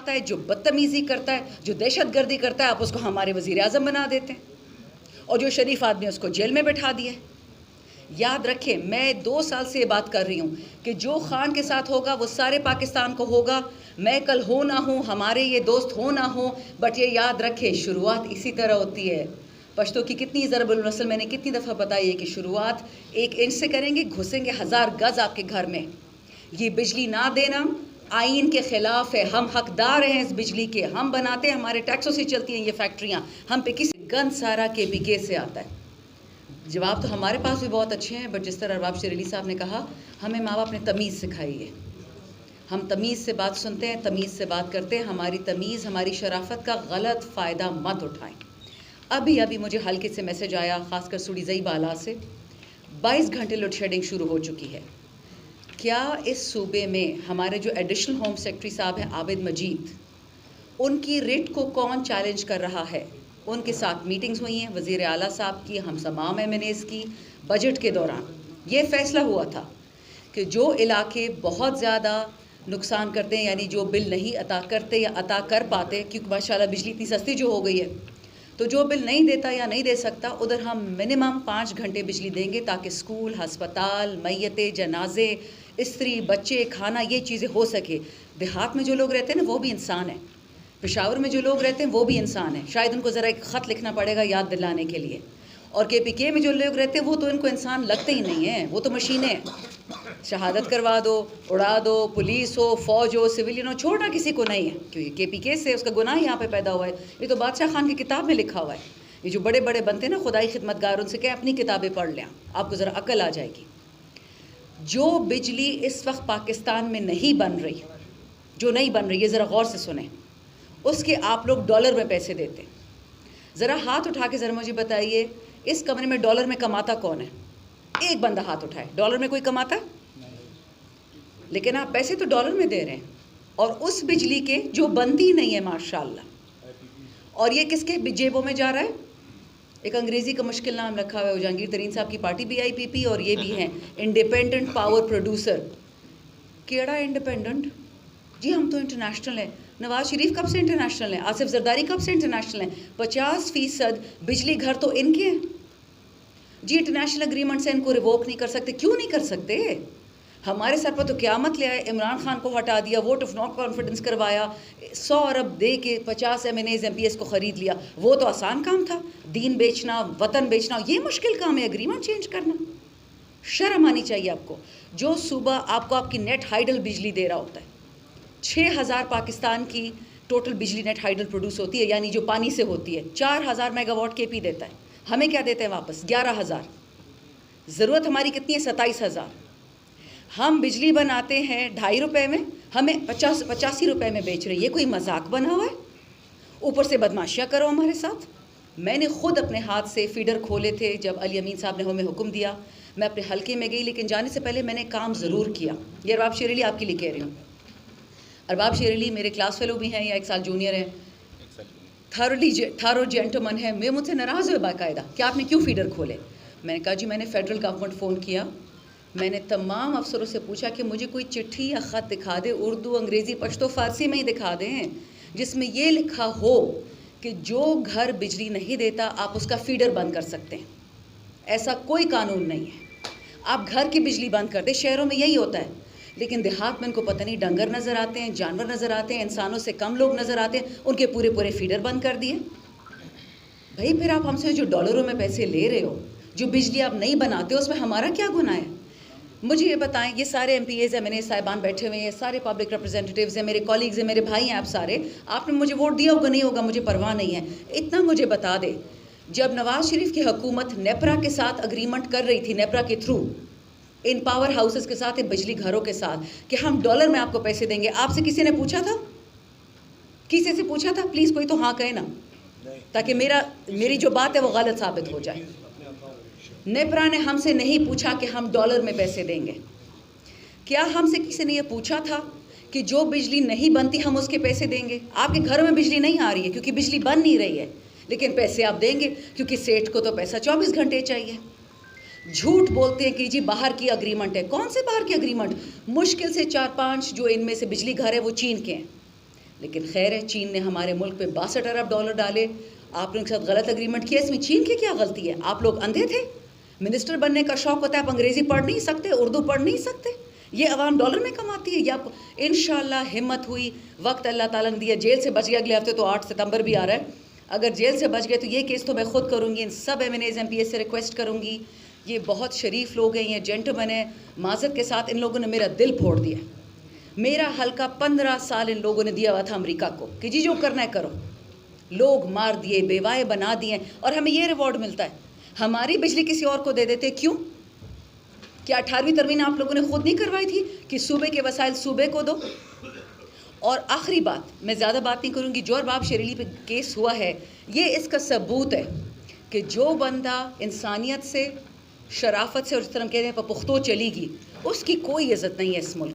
आता है, जो बदतमीज़ी करता है, जो दहशतगर्दी करता है, आप उसको हमारे वज़ीर आज़म बना देते हैं, और जो शरीफ आदमी उसको जेल में बैठा दिया है। याद रखें, मैं 2 साल से ये बात कर रही हूँ कि जो खान के साथ होगा वो सारे पाकिस्तान को होगा। मैं कल हो ना हूँ, हमारे ये दोस्त हो ना हो, बट ये याद रखें शुरुआत इसी तरह होती है। पश्तो की कितनी ज़रबुल नस्ल मैंने कितनी दफ़ा बताई है कि शुरुआत 1 इंच से करेंगे, घुसेंगे 1000 गज़ आपके घर में। ये बिजली ना देना आइन के ख़िलाफ़ है, हम हकदार हैं इस बिजली के, हम बनाते हैं, हमारे टैक्सों से चलती हैं ये फैक्ट्रियाँ, हम पे किसी गंद सारा KPK से आता है। जवाब तो हमारे पास भी बहुत अच्छे हैं, बट जिस तरह अरबाब शेर अली साहब ने कहा, हमें माँ बाप ने तमीज़ सिखाई है। हम तमीज़ से बात सुनते हैं, तमीज़ से बात करते हैं। हमारी तमीज़, हमारी शराफत का गलत फ़ायदा मत उठाएं। अभी मुझे हल्के से मैसेज आया, ख़ासकर सुडीज़ई बाला से, 22 घंटे लोड शेडिंग शुरू हो चुकी है। क्या इस सूबे में हमारे जो एडिशनल होम सेक्रेटरी साहब हैं आबिद मजीद, उनकी रिट को कौन चैलेंज कर रहा है? उनके साथ मीटिंग्स हुई हैं वज़ीर आला साहब की, हम तमाम MNAs की। बजट के दौरान ये फ़ैसला हुआ था कि जो इलाके बहुत ज़्यादा नुकसान करते हैं, यानी जो बिल नहीं अता करते या अता कर पाते, क्योंकि माशाल्लाह बिजली इतनी सस्ती जो हो गई है, तो जो बिल नहीं देता या नहीं दे सकता, उधर हम मिनिमम 5 घंटे बिजली देंगे ताकि स्कूल, हस्पताल, मैयतें, जनाजे, स्त्री, बच्चे, खाना, ये चीज़ें हो सके। देहात में जो लोग रहते हैं ना, वो भी इंसान है। पेशावर में जो लोग रहते हैं वो भी इंसान है। शायद उनको ज़रा एक ख़त लिखना पड़ेगा याद दिलाने के लिए। और KPK में जो लोग रहते हैं वो तो इनको इंसान लगते ही नहीं हैं, वो तो मशीनें हैं। शहादत करवा दो, उड़ा दो, पुलिस हो, फ़ौज हो, सिविलियन हो, छोटा किसी को नहीं है, क्योंकि KPK से उसका गुनाह यहाँ पे पैदा हुआ है। ये तो बादशाह खान की किताब में लिखा हुआ है। ये जो बड़े बड़े बनते हैं ना खुदाई खिदमतगार, उनसे क्या अपनी किताबें पढ़ लें, आपको ज़रा अकल आ जाएगी। जो बिजली इस वक्त पाकिस्तान में नहीं बन रही, जो नहीं बन रही है, ज़रा गौर से सुने, उसके आप लोग डॉलर में पैसे देते हैं। ज़रा हाथ उठा के ज़रा मुझे बताइए, इस कमरे में डॉलर में कमाता कौन है? एक बंदा हाथ उठाए। डॉलर में कोई कमाता? लेकिन आप पैसे तो डॉलर में दे रहे हैं, और उस बिजली के जो बनती नहीं है माशाल्लाह। और ये किसके जेबों में जा रहा है? एक अंग्रेज़ी का मुश्किल नाम रखा हुआ है, जहांगीर तरीन साहब की पार्टी BIPP, और ये भी हैं इंडिपेंडेंट पावर प्रोड्यूसर। केड़ा इंडिपेंडेंट जी? हम तो इंटरनेशनल है। नवाज शरीफ कब से इंटरनेशनल है? आसिफ जरदारी कब से इंटरनेशनल है? 50% बिजली घर तो इनके हैं जी। इंटरनेशनल एग्रीमेंट से इनको रिवोक नहीं कर सकते। क्यों नहीं कर सकते? हमारे सर पर तो क़यामत ले आए। इमरान खान को हटा दिया, वोट ऑफ नॉट कॉन्फिडेंस करवाया, 100 अरब दे के 50 MNAs MPs को ख़रीद लिया। वो तो आसान काम था, दीन बेचना, वतन बेचना, ये मुश्किल काम है एग्रीमेंट चेंज करना। शर्म आनी चाहिए आपको। जो सूबा आपको आपकी नेट हाइडल बिजली दे रहा होता है, 6000 पाकिस्तान की टोटल बिजली नेट हाइडल प्रोड्यूस होती है, यानी जो पानी से होती है, 4000 मेगावाट KP देता है। हमें क्या देते हैं वापस? 11000। ज़रूरत हमारी कितनी है? 27000। हम बिजली बनाते हैं 2.5 रुपये में, हमें 85 रुपये में बेच रहे हैं। ये कोई मजाक बना हुआ है? ऊपर से बदमाशियाँ करो हमारे साथ। मैंने ख़ुद अपने हाथ से फीडर खोले थे जब अली अमीन साहब ने हमें हुक्म दिया। मैं अपने हल्के में गई, लेकिन जाने से पहले मैंने काम ज़रूर किया। ये अरबाब शेर अली आपके लिए कह रही हूँ। अरबाब शेर अली मेरे क्लास फेलो भी हैं या 1 साल जूनियर हैं, थारो जेंटलमैन है। मैं मुझसे नाराज़ हुए बाकायदा कि आपने क्यों फीडर खोले। मैंने कहा जी मैंने फ़ेडरल गवर्नमेंट फ़ोन किया, मैंने तमाम अफसरों से पूछा कि मुझे कोई चिट्ठी या ख़त दिखा दे, उर्दू, अंग्रेज़ी, पश्तो, फ़ारसी में ही दिखा दें, जिसमें ये लिखा हो कि जो घर बिजली नहीं देता आप उसका फीडर बंद कर सकते हैं। ऐसा कोई कानून नहीं है। आप घर की बिजली बंद कर दें, शहरों में यही होता है, लेकिन देहात में इनको पता नहीं, डंगर नज़र आते हैं, जानवर नज़र आते हैं, इंसानों से कम लोग नज़र आते हैं, उनके पूरे पूरे फीडर बंद कर दिए। भाई फिर आप हमसे जो डॉलरों में पैसे ले रहे हो, जो बिजली आप नहीं बनाते हो, उसमें हमारा क्या गुनाह है? मुझे ये बताएं। ये सारे MPs MNA साहिबान बैठे हुए हैं, सारे पब्लिक रिप्रेजेंटेटिव्स हैं, मेरे कॉलीग्स हैं, मेरे भाई हैं, आप सारे, आपने मुझे वोट दिया होगा नहीं होगा मुझे परवाह नहीं है। इतना मुझे बता दे, जब नवाज शरीफ की हुकूमत नेपरा के साथ अग्रीमेंट कर रही थी, नेपरा के थ्रू इन पावर हाउसेस के साथ, इन बिजली घरों के साथ, कि हम डॉलर में आपको पैसे देंगे, आपसे किसी ने पूछा था? किसी से पूछा था? प्लीज़ कोई तो हाँ कहे ना, ताकि मेरी जो बात है वो गलत साबित हो जाए। नेपरा ने हमसे नहीं पूछा कि हम डॉलर में पैसे देंगे। क्या हमसे किसी ने ये पूछा था कि जो बिजली नहीं बनती हम उसके पैसे देंगे? आपके घरों में बिजली नहीं आ रही है क्योंकि बिजली बन नहीं रही है, लेकिन पैसे आप देंगे क्योंकि सेठ को तो पैसा 24 घंटे चाहिए। झूठ बोलते हैं कि जी बाहर की अग्रीमेंट है। कौन से बाहर की अग्रीमेंट? मुश्किल से 4-5 जो इनमें से बिजली घर है वो चीन के हैं। लेकिन खैर है, चीन ने हमारे मुल्क पे $62 अरब डाले। आपने उनके साथ गलत एग्रीमेंट किया, इसमें चीन की क्या गलती है? आप लोग अंधे थे? मिनिस्टर बनने का शौक़ होता है, आप अंग्रेज़ी पढ़ नहीं सकते, उर्दू पढ़ नहीं सकते? ये अवाम डॉलर में कमाती है। ये आपको इंशाल्लाह हिम्मत हुई, वक्त अल्लाह ताला ने दिया, जेल से बच गया। अगले हफ्ते तो 8 सितंबर भी आ रहा है। अगर जेल से बच गए तो ये केस तो मैं ख़ुद करूँगी, इन सब MNAs MPs से रिक्वेस्ट करूँगी। ये बहुत शरीफ लोग हैं, ये जेंटलमैन हैं। माज़रत के साथ इन लोगों ने मेरा दिल फोड़ दिया। मेरा हल्का 15 साल इन लोगों ने दिया हुआ था अमेरिका को कि जी जो करना है करो। लोग मार दिए, बेवाए बना दिए, और हमें ये रिवॉर्ड मिलता है। हमारी बिजली किसी और को दे देते, क्यों? क्या 18वीं तरमीम आप लोगों ने खुद नहीं करवाई थी कि सूबे के वसाइल सूबे को दो? और आखिरी बात, मैं ज़्यादा बात नहीं करूँगी, जोर बाब शरीली पे केस हुआ है, ये इसका सबूत है कि जो बंदा इंसानियत से, शराफत से, और जिस तरह हम कहते हैं पुख्तो चलेगी, उसकी कोई इज़्ज़त नहीं है इस मुल्क।